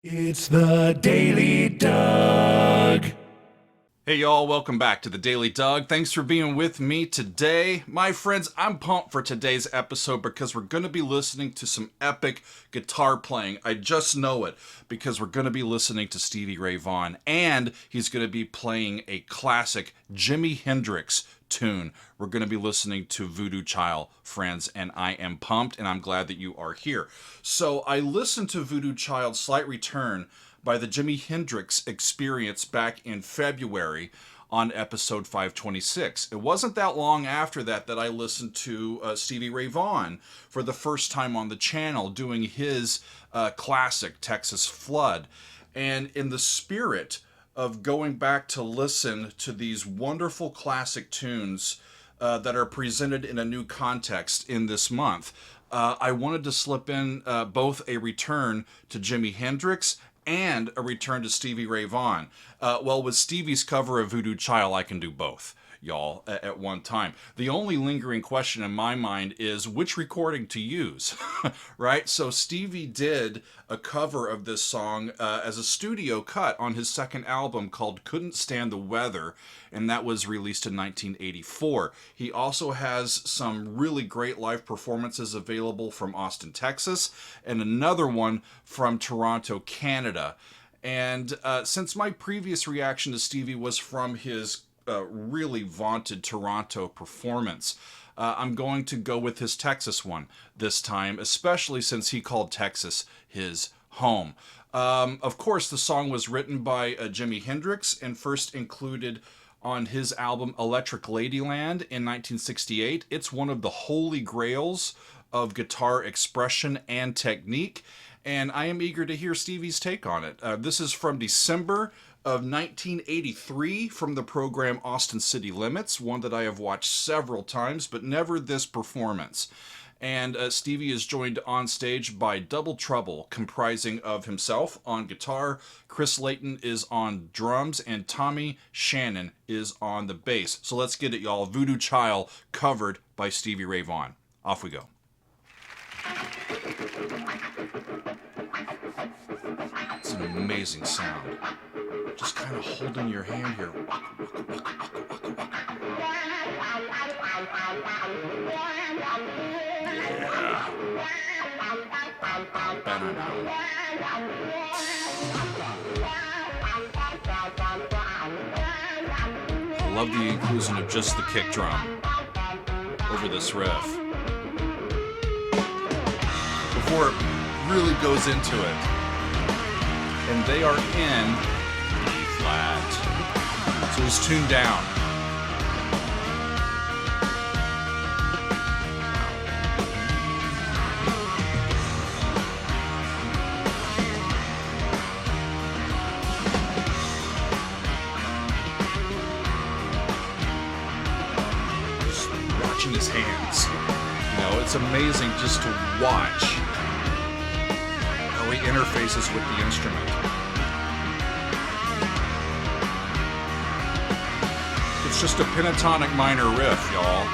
It's the Daily Doug. Hey y'all, welcome back to the Daily Doug. Thanks for being with me today. My friends, I'm pumped for today's episode because we're going to be listening to some epic guitar playing. I just know it because we're going to be listening to Stevie Ray Vaughan, and he's going to be playing a classic Jimi Hendrix tune. We're going to be listening to Voodoo Chile, friends, and I am pumped, and I'm glad that you are here. So I listened to Voodoo Chile's Slight Return by the Jimi Hendrix Experience back in February on episode 526. It wasn't that long after that I listened to Stevie Ray Vaughan for the first time on the channel doing his classic Texas Flood. And in the spirit of going back to listen to these wonderful classic tunes that are presented in a new context in this month, I wanted to slip in both a return to Jimi Hendrix and a return to Stevie Ray Vaughan. Well, with Stevie's cover of Voodoo Chile, I can do both, y'all, at one time. The only lingering question in my mind is which recording to use, right? So Stevie did a cover of this song as a studio cut on his second album called Couldn't Stand the Weather, and that was released in 1984. He also has some really great live performances available from Austin, Texas, and another one from Toronto, Canada. And since my previous reaction to Stevie was from his really vaunted Toronto performance, I'm going to go with his Texas one this time, especially since he called Texas his home. Of course, the song was written by Jimi Hendrix and first included on his album Electric Ladyland in 1968. It's one of the holy grails of guitar expression and technique, and I am eager to hear Stevie's take on it. This is from December of 1983 from the program Austin City Limits, one that I have watched several times, but never this performance. And Stevie is joined on stage by Double Trouble, comprising of himself on guitar, Chris Layton is on drums, and Tommy Shannon is on the bass. So let's get it, y'all. Voodoo Chile, covered by Stevie Ray Vaughan. Off we go. It's an amazing sound. Just kind of holding your hand here. I love the inclusion of just the kick drum over this riff before it really goes into it. And they are in E flat, so it's tuned down. Watching his hands. You know, it's amazing just to watch how he interfaces with the instrument. It's just a pentatonic minor riff, y'all.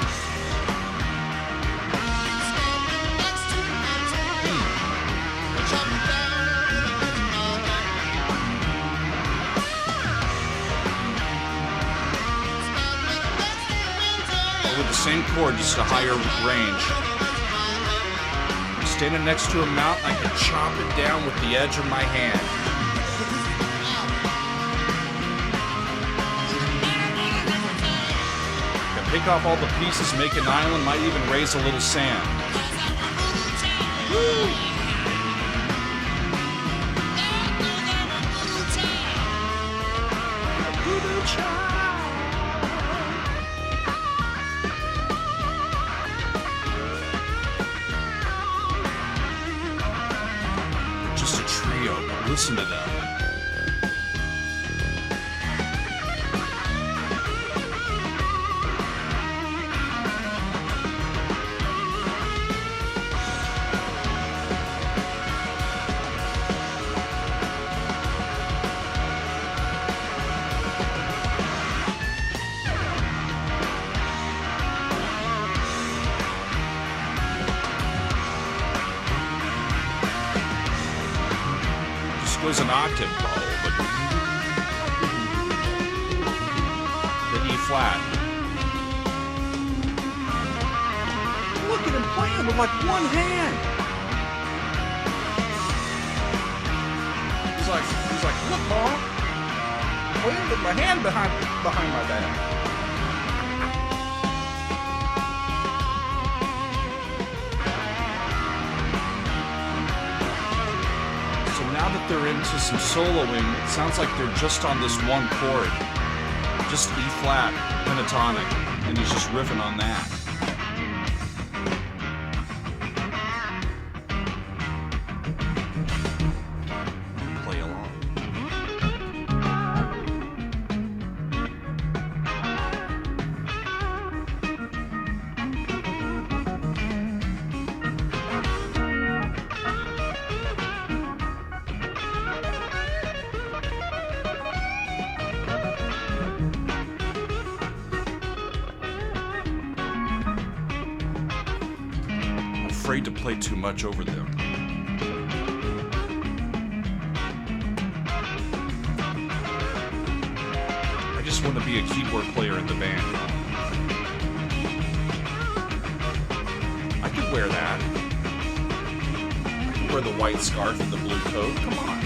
With the same chord, just a higher range. I'm standing next to a mountain, I can chop it down with the edge of my hand. Can pick off all the pieces, make an island, might even raise a little sand. Woo! Just a trio, but listen to them. goes an octave low, but the E flat. Look at him playing with like one hand. He's like, look, Mom, I'm playing with my hand behind my back. Now that they're into some soloing, it sounds like they're just on this one chord. Just E flat, pentatonic, and he's just riffing on that. Play along. Afraid to play too much over them. I just want to be a keyboard player in the band. I could wear that. I could wear the white scarf and the blue coat. Come on.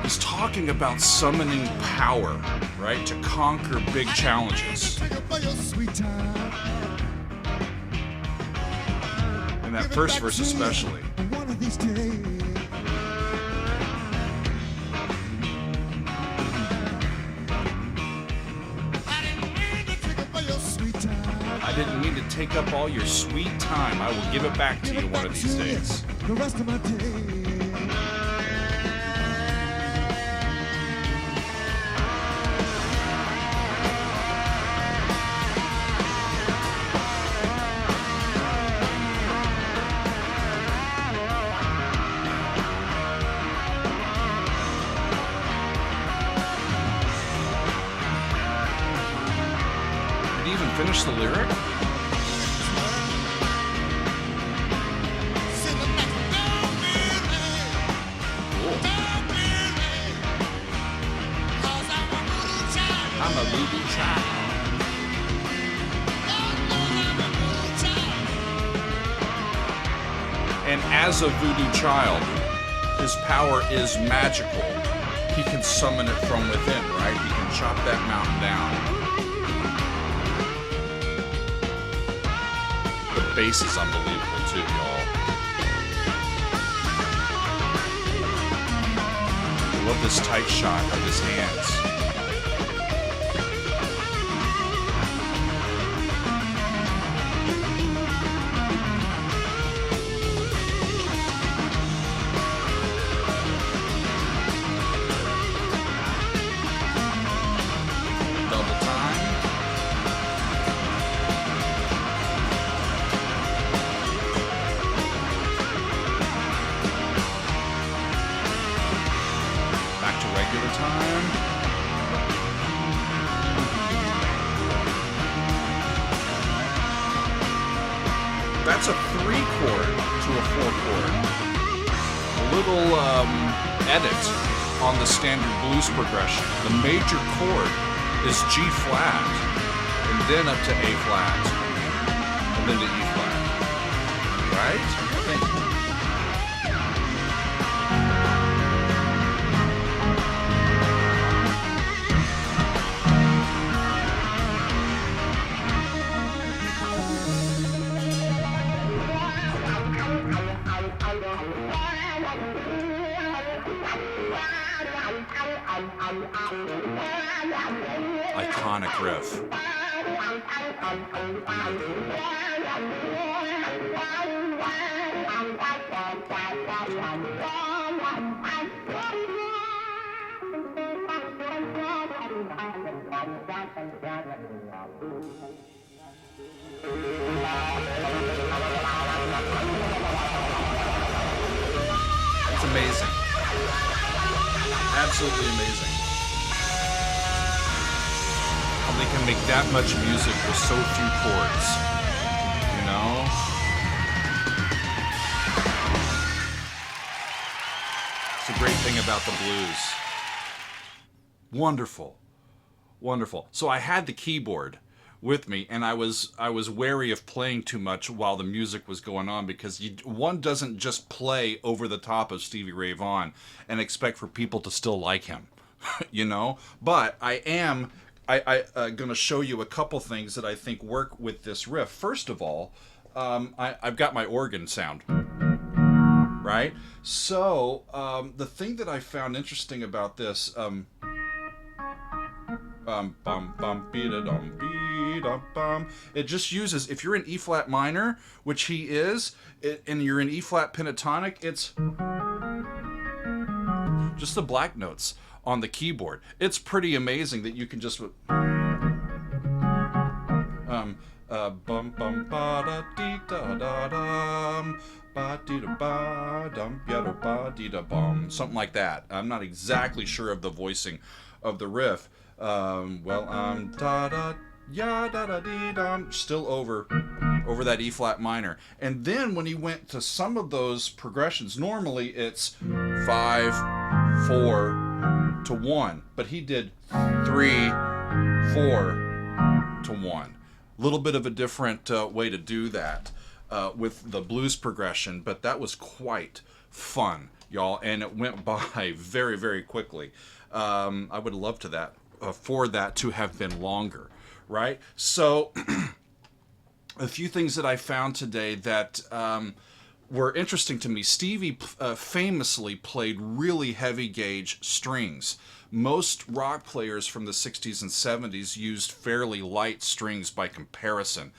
He's talking about summoning power, right, to conquer big challenges. And that first verse especially. I didn't mean to take up all your sweet time. I will give it back to you one of these days. The rest of my day. Finish the lyric? Cool. I'm a voodoo child. And as a voodoo child, his power is magical. He can summon it from within, right? He can chop that mountain down. The bass is unbelievable too, y'all. I love this tight shot of his hands. Double time. Regular time. That's a 3 chord to a 4 chord. A little edit on the standard blues progression. The major chord is G flat, and then up to A flat, and then to E flat. Right? I think. Iconic riff. It's amazing. Absolutely amazing. How they can make that much music with so few chords, you know? thing about the blues. Wonderful. Wonderful. So I had the keyboard with me, and I was wary of playing too much while the music was going on, because one doesn't just play over the top of Stevie Ray Vaughan and expect for people to still like him, you know. But I going to show you a couple things that I think work with this riff. First of all, I've got my organ sound, right? So the thing that I found interesting about this. Bum bum beat a dum beat a bum. It just uses, if you're in E flat minor, which he is, and you're in E flat pentatonic, it's just the black notes on the keyboard. It's pretty amazing that you can just bum bum ba da dee da da dum ba dee da ba dum ya da ba dee da bum, something like that. I'm not exactly sure of the voicing of the riff. Da da ya da da dee dum, still over that E flat minor. And then when he went to some of those progressions, normally it's 5 4 to 1, but he did 3 4 to 1. A little bit of a different way to do that with the blues progression, but that was quite fun, y'all, and it went by very, very quickly. I would love to that. For that to have been longer, right? So a few things that I found today that were interesting to me. Stevie famously played really heavy gauge strings. Most rock players from the 60s and 70s used fairly light strings by comparison.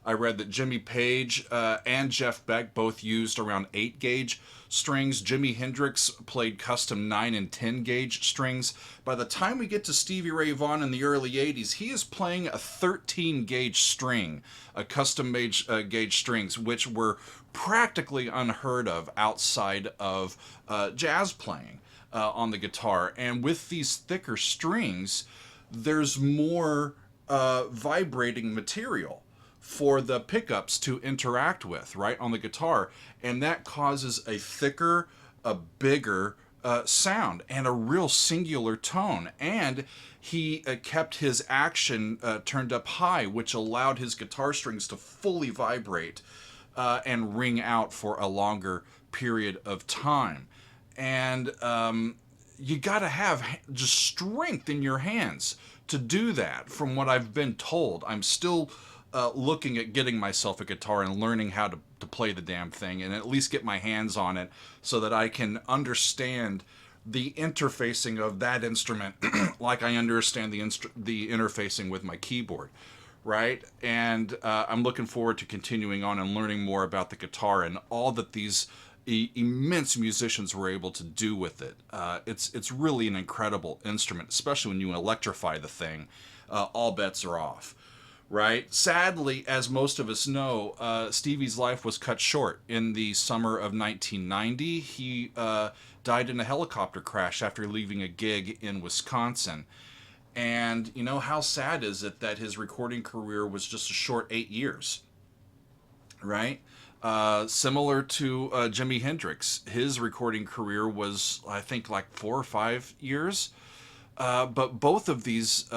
I read that Jimmy Page and Jeff Beck both used around 8 gauge strings. Jimi Hendrix played custom 9 and 10 gauge strings. By the time we get to Stevie Ray Vaughan in the early 80s, he is playing a 13 gauge string, a custom made gauge strings, which were practically unheard of outside of jazz playing on the guitar. And with these thicker strings, there's more vibrating material for the pickups to interact with, right, on the guitar, and that causes a thicker, a bigger sound and a real singular tone. And he kept his action turned up high, which allowed his guitar strings to fully vibrate and ring out for a longer period of time. And you got to have just strength in your hands to do that, from what I've been told. I'm still looking at getting myself a guitar and learning how to play the damn thing, and at least get my hands on it so that I can understand the interfacing of that instrument like I understand the interfacing with my keyboard, right? And I'm looking forward to continuing on and learning more about the guitar and all that these immense musicians were able to do with it. It's really an incredible instrument, especially when you electrify the thing. All bets are off. Right? Sadly, as most of us know, Stevie's life was cut short in the summer of 1990. He died in a helicopter crash after leaving a gig in Wisconsin. And, you know, how sad is it that his recording career was just a short 8 years, right? Similar to Jimi Hendrix. His recording career was, I think, like 4 or 5 years. But both of these,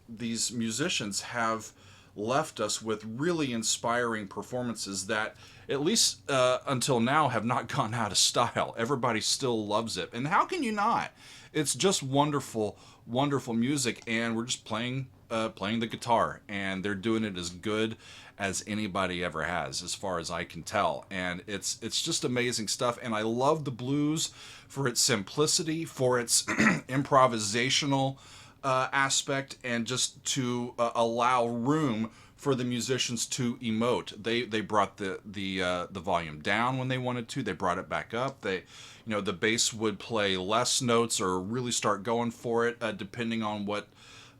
these musicians have left us with really inspiring performances that, at least until now, have not gone out of style. Everybody still loves it. And how can you not? It's just wonderful, wonderful music, and we're just playing the guitar, and they're doing it as good as anybody ever has, as far as I can tell. And it's just amazing stuff. And I love the blues for its simplicity, for its improvisational aspect, and just to allow room for the musicians to emote. They brought the volume down when they wanted to. They brought it back up. The bass would play less notes or really start going for it, depending on what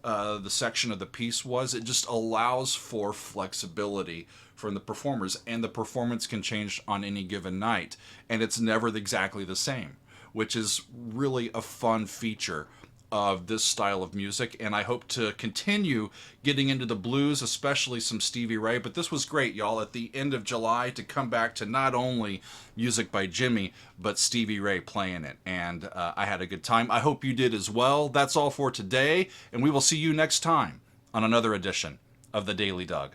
the section of the piece was. It just allows for flexibility from the performers, and the performance can change on any given night, and it's never exactly the same, which is really a fun feature of this style of music, and I hope to continue getting into the blues, especially some Stevie Ray. But this was great, y'all, at the end of July to come back to not only music by Jimmy, but Stevie Ray playing it. And I had a good time. I hope you did as well. That's all for today, and we will see you next time on another edition of The Daily Doug.